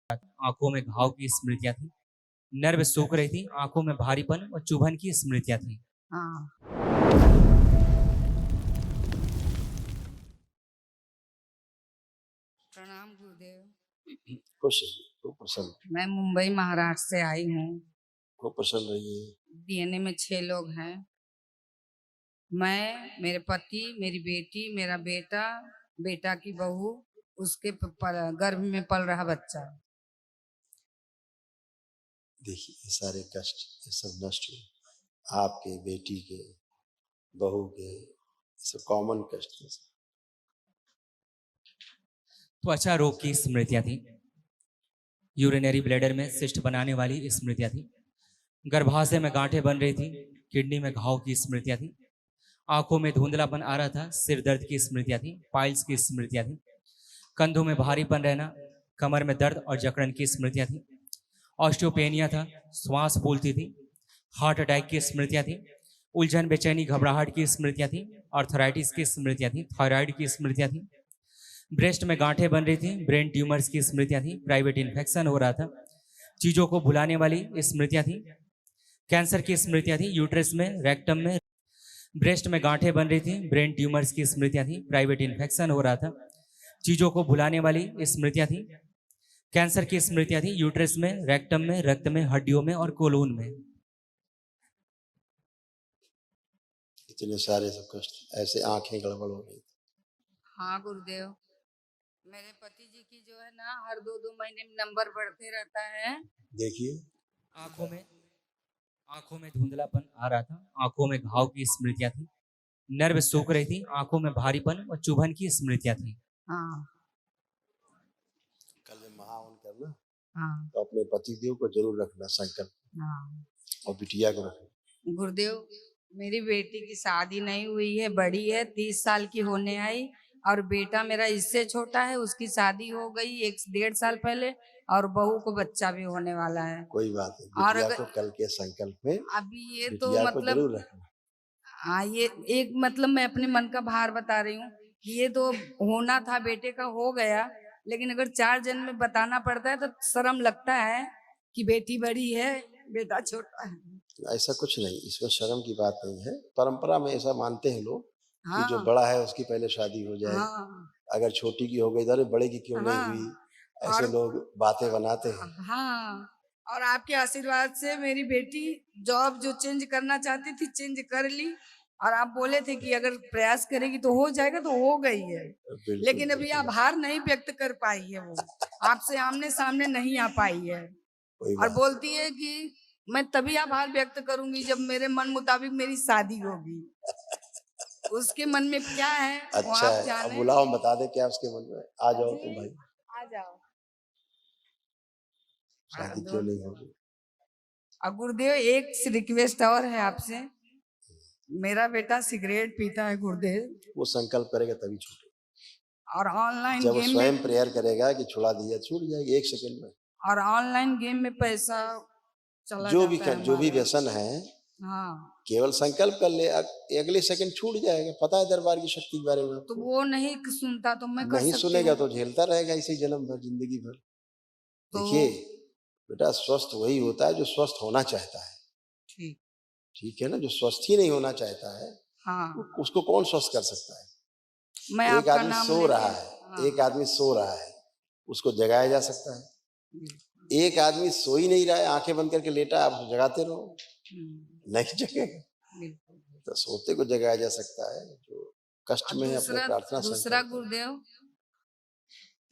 आंखों में घाव की स्मृतियां थी। नर्व सूख रही थी, आंखों में भारीपन और चुभन की स्मृतियां थी। हाँ। प्रणाम गुरुदेव। खुश रहिए, खूब प्रसन्न, मैं मुंबई महाराष्ट्र से आई हूँ। खूब प्रसन्न रहिए। डीएनए में 6 लोग हैं। मैं, मेरे पति, मेरी बेटी, मेरा बेटा, बेटा की बहू, उसके गर्भ में पल रहा बच्चा। देखिए ये सारे कष्ट ये सब नष्ट हुए, आपके, बेटी के, बहू के, ये सब कॉमन कष्ट है। त्वचा रोग की स्मृतियां थी। यूरिनरी ब्लैडर में सिस्ट बनाने वाली स्मृतियां थी। गर्भाशय में गांठें बन रही थी। किडनी में घाव की स्मृतियां थी। आंखों में धुंधलापन आ रहा था। सिर दर्द की स्मृतियां थी। पाइल्स की स्मृतियां थी। कंधों में भारीपन रहना, कमर में दर्द और जकड़न की स्मृतियां थी। ऑस्टियोपेनिया था, श्वास फूलती थी। हार्ट अटैक की स्मृतियां थी। उलझन, बेचैनी, घबराहट की स्मृतियां थी। आर्थराइटिस की स्मृतियां थी। थायराइड की स्मृतियां थी। ब्रेस्ट में गांठें बन रही थी। ब्रेन ट्यूमर्स की स्मृतियां थी। प्राइवेट इन्फेक्शन हो रहा था। चीजों को भुलाने वाली स्मृतियां थी। कैंसर की स्मृतियां थी। यूट्रस में, रेक्टम में। ब्रेस्ट में गांठें बन रही थी। ब्रेन ट्यूमर्स की स्मृतियां थी। प्राइवेट इन्फेक्शन हो रहा था। चीजों को भुलाने वाली स्मृतियां थी। कैंसर की स्मृतियां थी। यूट्रस में, रेक्टम में, रक्त में, हड्डियों में और कोलून में। इतने सारे सब कष्ट, ऐसे आंखें गड़बड़ हो गई। हाँ गुरुदेव, मेरे पति जी की जो है ना, हर 2-2 महीने में नंबर बढ़ते रहता है। देखिए आंखों में धुंधलापन आ रहा था। आंखों में घाव की स्मृतियां थी। नर्व सूख रही थी। आंखों में भारीपन और चुभन की स्मृतियां थी। हाँ। कल जब महावन करना हाँ। तो अपने पतिदेव को जरूर रखना संकल्प, हाँ और बिटिया को रखना। गुरुदेव, मेरी बेटी की शादी नहीं हुई है, बड़ी है, 30 साल की होने आई। और बेटा मेरा इससे छोटा है, उसकी शादी हो गई 1-1.5 साल पहले। और बहू को बच्चा भी होने वाला है। कोई बात नहीं, और बिटिया अगर को कल के संकल्प में अभी ये तो बिटिया को मतलब, जरूर रखना। हाँ, ये एक मतलब मैं अपने मन का भार बता रही हूँ कि ये तो होना था, बेटे का हो गया। लेकिन अगर 4 जन में बताना पड़ता है तो शर्म लगता है कि बेटी बड़ी है, बेटा छोटा है। ऐसा कुछ नहीं, इसमें शर्म की बात नहीं है। परंपरा में ऐसा मानते हैं लोग कि जो हाँ। बड़ा है उसकी पहले शादी हो जाए, हाँ। अगर छोटी की हो गई तो अरे बड़े की क्यों नहीं हाँ। हुई, और ऐसे लोग बातें बनाते हैं। हाँ, और आपके आशीर्वाद से मेरी बेटी जॉब जो चेंज करना चाहती थी चेंज कर ली। और आप बोले थे कि अगर प्रयास करेगी तो हो जाएगा, तो हो गई है। बिल्कुल लेकिन अभी बिल्कुल, आभार नहीं व्यक्त कर पाई है, वो आपसे आमने सामने नहीं आ पाई है। कोई और बात बोलती है कि मैं तभी आभार व्यक्त करूंगी जब मेरे मन मुताबिक मेरी शादी होगी। उसके मन में क्या है नहीं। वो अच्छा आप है, अब जाने। बुलाओ, हम बता दे क्या उसके मन में। आ जाओ तुम भाई, आ जाओ। शादी क्यों नहीं होगी। और गुरुदेव, एक रिक्वेस्ट और है आपसे। मेरा बेटा सिगरेट पीता है गुरुदेव। वो संकल्प करेगा तभी छूटे, और ऑनलाइन जब वो गेम में, स्वयं प्रेयर करेगा कि छुड़ा दिया, छूट जाएगी 1 सेकंड में। और ऑनलाइन गेम में पैसा चला जो भी जाता है जो भी हमारा। व्यसन है, हाँ, केवल संकल्प कर ले, अगले सेकंड छूट जाएगा। पता है दरबार की शक्ति के बारे में तो आपको। वो नहीं सुनता तो मैं कर नहीं सकती सुनेगा हूँ। तो झेलता रहेगा इसी जन्म भर, जिंदगी भर। तो देखिए बेटा, स्वस्थ वही होता है जो स्वस्थ होना चाहता है। ठीक। ठीक है ना, जो स्वस्थ ही नहीं होना चाहता है हाँ, उसको कौन स्वस्थ कर सकता है। मैं एक आपका आदमी नाम सो लेके। रहा है, हाँ। एक आदमी सो रहा है, उसको जगाया जा सकता है। बिल्कुल। एक आदमी सो ही नहीं रहा है, आंखें बंद करके लेटा, आप जगाते रहो, नहीं जगेगा। बिल्कुल। तो सोते को जगाया जा सकता है, जो कष्ट और में है अपने दूसरा, प्रार्थना दूसरा संकल्प। गुरुदेव,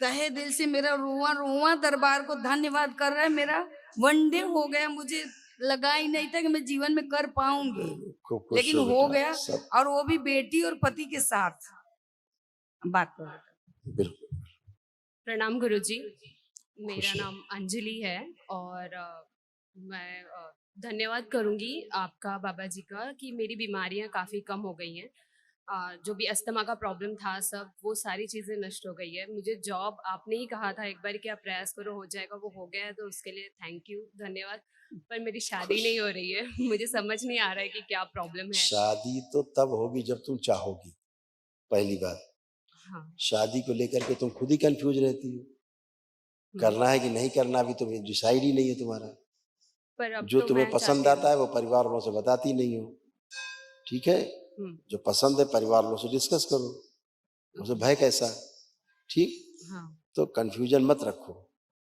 तहे दिल से मेरा रोआ रोआ दरबार को धन्यवाद कर रहा है। मेरा वनडे हो गया, मुझे लगा ही नहीं था कि मैं जीवन में कर पाऊंगी, खूब खुश लेकिन हो हो बेटा, गया। सब और वो भी बेटी और पति के साथ बात करो। बिल्कुल। प्रणाम गुरुजी। मेरा खुश हो। नाम अंजलि है और मैं धन्यवाद करूंगी आपका बाबा जी का कि मेरी बीमारियां काफ़ी कम हो गई हैं। जो भी अस्थमा का प्रॉब्लम था सब वो सारी चीज़ें नष्ट हो गई है। मुझे जॉब आपने ही कहा था एक बार कि आप प्रयास करो हो जाएगा, वो हो गया है, तो उसके लिए थैंक यू, धन्यवाद। पर मेरी शादी खुश। नहीं हो रही है। मुझे समझ नहीं आ रहा है कि क्या प्रॉब्लम है। शादी तो तब होगी जब तुम चाहोगी, पहली बात। हाँ। शादी को लेकर के तुम खुद ही कंफ्यूज रहती हो। करना है कि नहीं करना अभी तुम्हें डिसाइड ही नहीं है तुम्हारा। पर अब जो तो तुम्हें मैं पसंद चाहती आता है वो परिवार वालों से बताती नहीं हो, ठीक है? हूँ। जो पसंद है परिवार वालों से डिस्कस करो, उसे भय कैसा, ठीक? हाँ तो कंफ्यूजन मत रखो।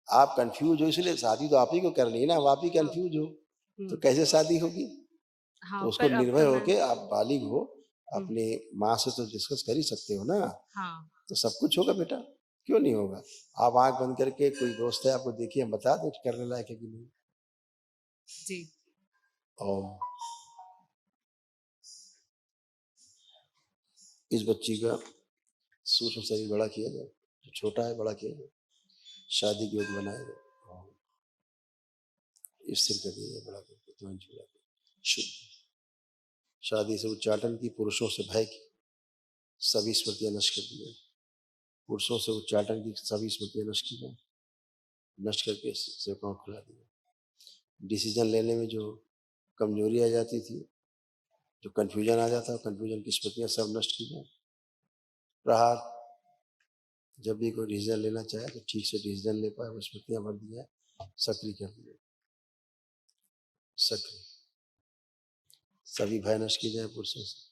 आप कंफ्यूज हो इसलिए शादी तो आप ही को करनी है ना, अब आप ही कंफ्यूज हो तो कैसे शादी होगी? हाँ तो उसको पर अब निर्भय तो मैं होके आप बालिग हो, हम्म, अपने माँ से तो डिस्कस कर ही सकते हो ना, हाँ तो सब कुछ होगा बेटा, क्यों नहीं होगा? आप आंख बंद करके कोई दोस्त है आपको देखिए, हम बता दें करने लायक है कि नहीं। जी और इस बच्ची का सूक्ष्म शरीर बड़ा किया जाए, जो छोटा है बड़ा किया जाए, शादी के योग्य बनाया जाए और स्थिर कर दिया जाए, बड़ा करके तुरंत जुड़ा शुद्ध शादी से उच्चाटन की, पुरुषों से भय की, सभी स्मृतियां नष्ट कर दी जाए। पुरुषों से उच्चाटन की सभी स्मृतियां नष्ट की जाए, नष्ट करके सेवकों को खुला दिया। डिसीजन लेने में जो कमजोरी आ जाती थी, जो कंफ्यूजन आ जाता है, कंफ्यूजन की स्मृतियां सब नष्ट की जाए। प्रहार, जब भी कोई डिसीजन लेना चाहे तो ठीक से डिसीजन ले पाए, वो स्मृतियां भर दी जाए, सक्रिय कर दिया, सक्रिय सभी भय नष्ट की जाए पुरुषों से।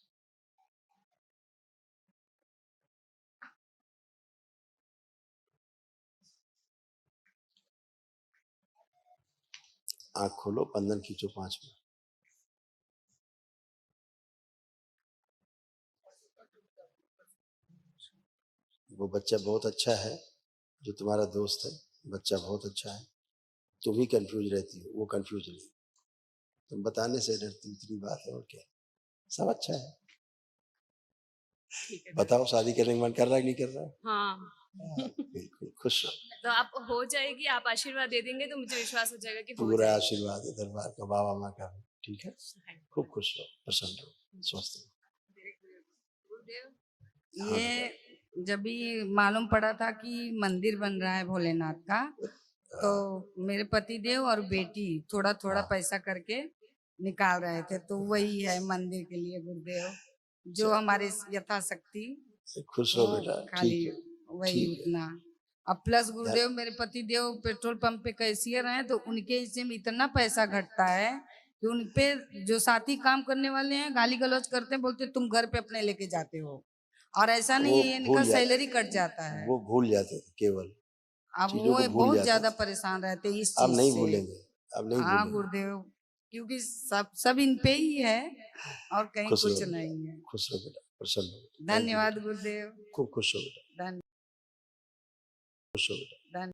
आंख खोलो, बंधन खींचो 5 मिनट। वो बच्चा बहुत अच्छा है जो तुम्हारा दोस्त है, बच्चा बहुत अच्छा है, तुम ही कंफ्यूज रहती हो, वो कंफ्यूज नहीं। तुम बताने से डरती, इतनी बात है, और क्या, सब अच्छा है। ठीक है बताओ शादी करने का मन कर रहा है कि नहीं कर रहा है? हाँ बिल्कुल खुश रहो, तो आप हो जाएगी, आप आशीर्वाद दे देंगे तो मुझे विश्वास हो जाएगा कि हो पूरा जाएगी। आशीर्वाद है दरबार का, बाबा माँ का भी, ठीक है? खूब खुश रहो, प्रसन्न रहो, स्वस्थ रहो। हाँ बेटा, ये जब भी मालूम पड़ा था कि मंदिर बन रहा है भोलेनाथ का, तो मेरे पति देव और बेटी थोड़ा थोड़ा पैसा करके निकाल रहे थे, तो वही है मंदिर के लिए गुरुदेव, जो हमारे यथाशक्ति खुश रहो वो बेटा, खाली ठीक है, वही ठीक है। उतना। अब प्लस गुरुदेव मेरे पति देव पेट्रोल पंप पे कैशियर हैं, तो उनके हिस्से में इतना पैसा घटता है कि उन पे जो साथी काम करने वाले हैं गाली गलौज करते हैं, बोलते तुम घर पे अपने लेके जाते हो, और ऐसा नहीं वो है इनका भूल जाते, सैलरी कट जाता है। वो भूल जाते थे, केवल अब चीजों वो को भूल बहुत जाते ज्यादा थे। परेशान रहते हैं इस अब चीज नहीं से। भूलेंगे, अब नहीं हाँ भूलेंगे। गुरुदेव, क्योंकि सब इन पे ही है और कहीं खुश कुछ रहो बेटा, नहीं है। खुश रहो बेटा, प्रसन्न रहो बेटा, थैंक यू धन्यवाद बेटा, गुरुदेव। खूब खुश रहो बेटा, धन्यवाद। खुश रहो बेटा।